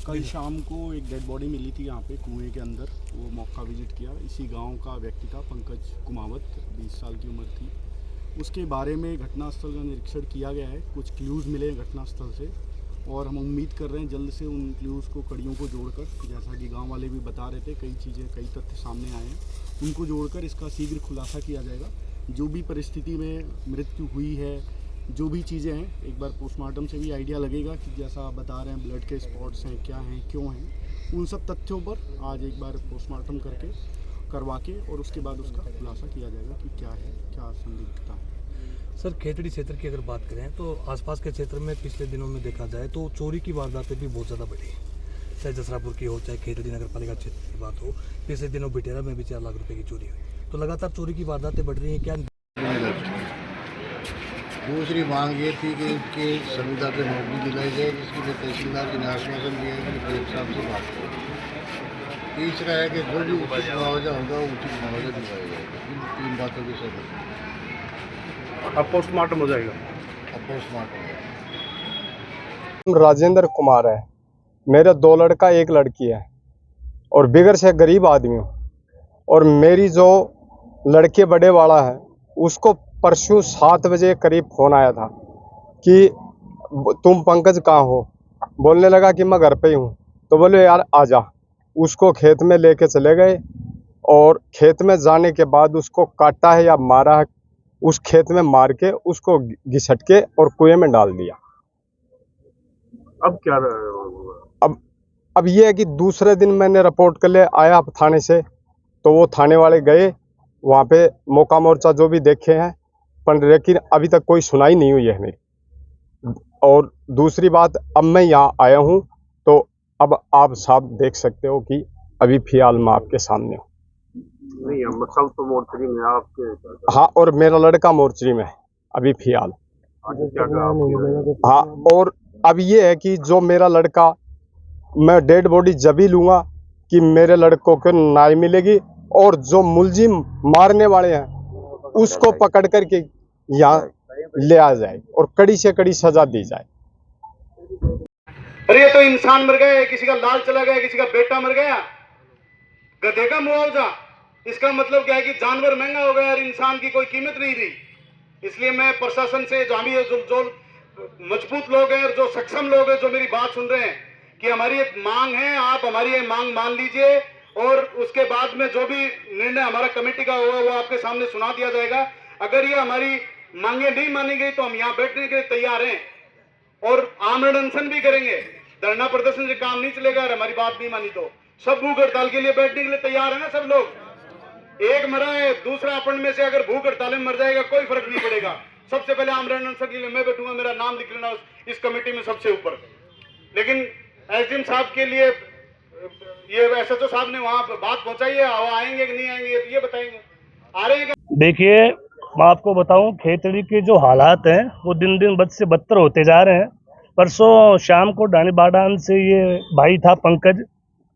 कल शाम को एक डेड बॉडी मिली थी यहाँ पे कुएं के अंदर। वो मौका विजिट किया। इसी गांव का व्यक्ति था, पंकज कुमावत, 20 साल की उम्र थी। उसके बारे में घटनास्थल का निरीक्षण किया गया है। कुछ क्लूज़ मिले हैं घटनास्थल से और हम उम्मीद कर रहे हैं जल्द से उन क्लूज़ को, कड़ियों को जोड़कर, जैसा कि गांव वाले भी बता रहे थे, कई चीज़ें, कई तथ्य सामने आए हैं, उनको जोड़कर इसका शीघ्र खुलासा किया जाएगा। जो भी परिस्थिति में मृत्यु हुई है, जो भी चीज़ें हैं, एक बार पोस्टमार्टम से भी आइडिया लगेगा कि जैसा आप बता रहे हैं ब्लड के स्पॉट्स हैं, क्या हैं, क्यों हैं, उन सब तथ्यों पर आज एक बार पोस्टमार्टम करवा के और उसके बाद उसका खुलासा किया जाएगा कि क्या है, क्या संदिग्धता है। सर, खेतड़ी क्षेत्र की अगर बात करें तो आसपास के क्षेत्र में पिछले दिनों में देखा जाए तो चोरी की वारदातें भी बहुत ज़्यादा बढ़ी हैं। चाहे जसरापुर की हो, चाहे खेतड़ी नगर पालिका क्षेत्र की बात हो। पिछले दिनों बिटेरा में भी 4 लाख रुपए की चोरी हुई। तो लगातार चोरी की वारदातें बढ़ रही हैं। क्या दूसरी मांग ये थी कि उसके संविदा पे नौकरी दिलाई जाए, जिसके लिए तहसीलदार जी ने आश्वासन दिया है कि कलेक्टर साहब से बात करें। तीसरा है कि जो भी उचित मुआवजा होगा वो उचित मुआवजा दिलवाया जाएगा। इन 3 बातों की सहमति। अब पोस्टमार्टम हो जाएगा। अब पोस्टमार्टम होगा। राजेंद्र कुमार है। मेरे 2 लड़का 1 लड़की है और बिगर से गरीब आदमी हूँ। और मेरी जो लड़के बड़े वाला है उसको परसों 7 बजे करीब फ़ोन आया था कि तुम पंकज कहाँ हो। बोलने लगा कि मैं घर पे ही हूँ। तो बोले यार आजा। उसको खेत में लेके चले गए और खेत में जाने के बाद उसको काटा है या मारा है, उस खेत में मार के उसको घिसट के और कुएं में डाल दिया। अब क्या अब ये है कि दूसरे दिन मैंने रिपोर्ट कर ले आया थाने से, तो वो थाने वाले गए वहाँ पे, मौका मोर्चा जो भी देखे हैं, पर लेकिन अभी तक कोई सुनाई नहीं हुई है मेरी। और दूसरी बात, अब मैं यहाँ आया हूँ तो अब आप साहब देख सकते हो कि अभी फिलहाल मैं आपके सामने हूँ। नहीं, हम सब तो मोर्चरी में आपके। हाँ, और मेरा लड़का मोर्चरी में है अभी फिलहाल। हाँ, और अब ये है कि जो मेरा लड़का, मैं डेड बॉडी जब ही लूँगा कि मेरे लड़कों को न्याय मिलेगी और जो मुलजिम मारने वाले हैं उसको पकड़ करके यहाँ ले आ जाए और कड़ी से कड़ी सजा दी जाए। अरे ये तो इंसान मर गए, किसी का लाल चला गया, किसी का बेटा मर गया, गधे का मुआवजा। इसका मतलब क्या है कि जानवर महंगा हो गया और इंसान की कोई कीमत नहीं रही। इसलिए मैं प्रशासन से, जो मजबूत लोग हैं और जो सक्षम लोग हैं, जो मेरी बात सुन रहे हैं, कि हमारी एक मांग है, आप हमारी ये मांग मान लीजिए और उसके बाद में जो भी निर्णय हमारा कमेटी का होगा वो आपके सामने सुना दिया जाएगा। अगर ये हमारी मांगे नहीं मानी गई तो हम यहाँ बैठने के लिए तैयार हैं और आमरण अनशन भी करेंगे। धरना प्रदर्शन से काम नहीं चलेगा और हमारी बात नहीं मानी तो सब भूख हड़ताल के लिए बैठने के लिए तैयार है ना सब लोग। एक मरा है, दूसरा अपन में से अगर भूख हड़ताल में मर जाएगा कोई फर्क नहीं पड़ेगा। सबसे पहले आमरण अनशन के लिए मैं बैठूंगा, मेरा नाम लिख लेना इस कमेटी में सबसे ऊपर। लेकिन एसडीएम साहब के लिए ये एसएचओ साहब ने वहां बात पहुंचाई है, आएंगे कि नहीं आएंगे ये बताएंगे। आ रहे हैं? देखिए, मैं आपको बताऊं, खेतड़ी के जो हालात हैं वो दिन दिन बद से बदतर होते जा रहे हैं। परसों शाम को डानी बाडान से ये भाई था पंकज,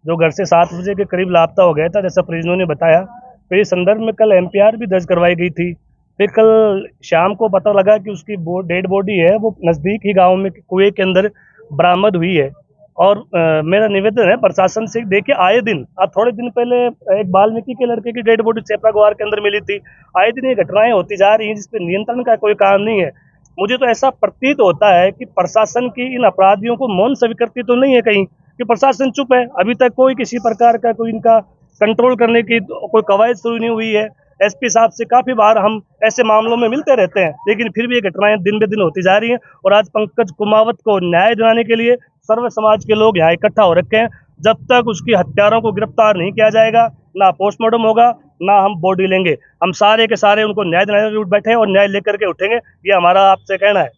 जो घर से 7 बजे के करीब लापता हो गया था, जैसा परिजनों ने बताया। फिर इस संदर्भ में कल एमपीआर भी दर्ज करवाई गई थी। फिर कल शाम को पता लगा कि उसकी डेड बॉडी है वो नज़दीक ही गाँव में कुएं के अंदर बरामद हुई है। और मेरा निवेदन है प्रशासन से, देखिए आए दिन, अब थोड़े दिन पहले एक वाल्मीकि के लड़के की डेड बॉडी चेपरा ग्वार के अंदर मिली थी। आए दिन ये घटनाएं होती जा रही हैं जिस पर नियंत्रण का कोई काम नहीं है। मुझे तो ऐसा प्रतीत होता है कि प्रशासन की इन अपराधियों को मौन स्वीकृति तो नहीं है कहीं, कि प्रशासन चुप है। अभी तक कोई किसी प्रकार का कोई इनका कंट्रोल करने की कोई कवायद शुरू नहीं हुई है। एसपी साहब से काफ़ी बार हम ऐसे मामलों में मिलते रहते हैं, लेकिन फिर भी ये घटनाएं दिन ब दिन होती जा रही हैं। और आज पंकज कुमावत को न्याय दिलाने के लिए सर्व समाज के लोग यहाँ इकट्ठा हो रखे हैं। जब तक उसकी हत्यारों को गिरफ्तार नहीं किया जाएगा, ना पोस्टमार्टम होगा, ना हम बॉडी लेंगे। हम सारे के सारे उनको न्याय दिलाने के लिए बैठे हैं और न्याय लेकर के उठेंगे, ये हमारा आपसे कहना है।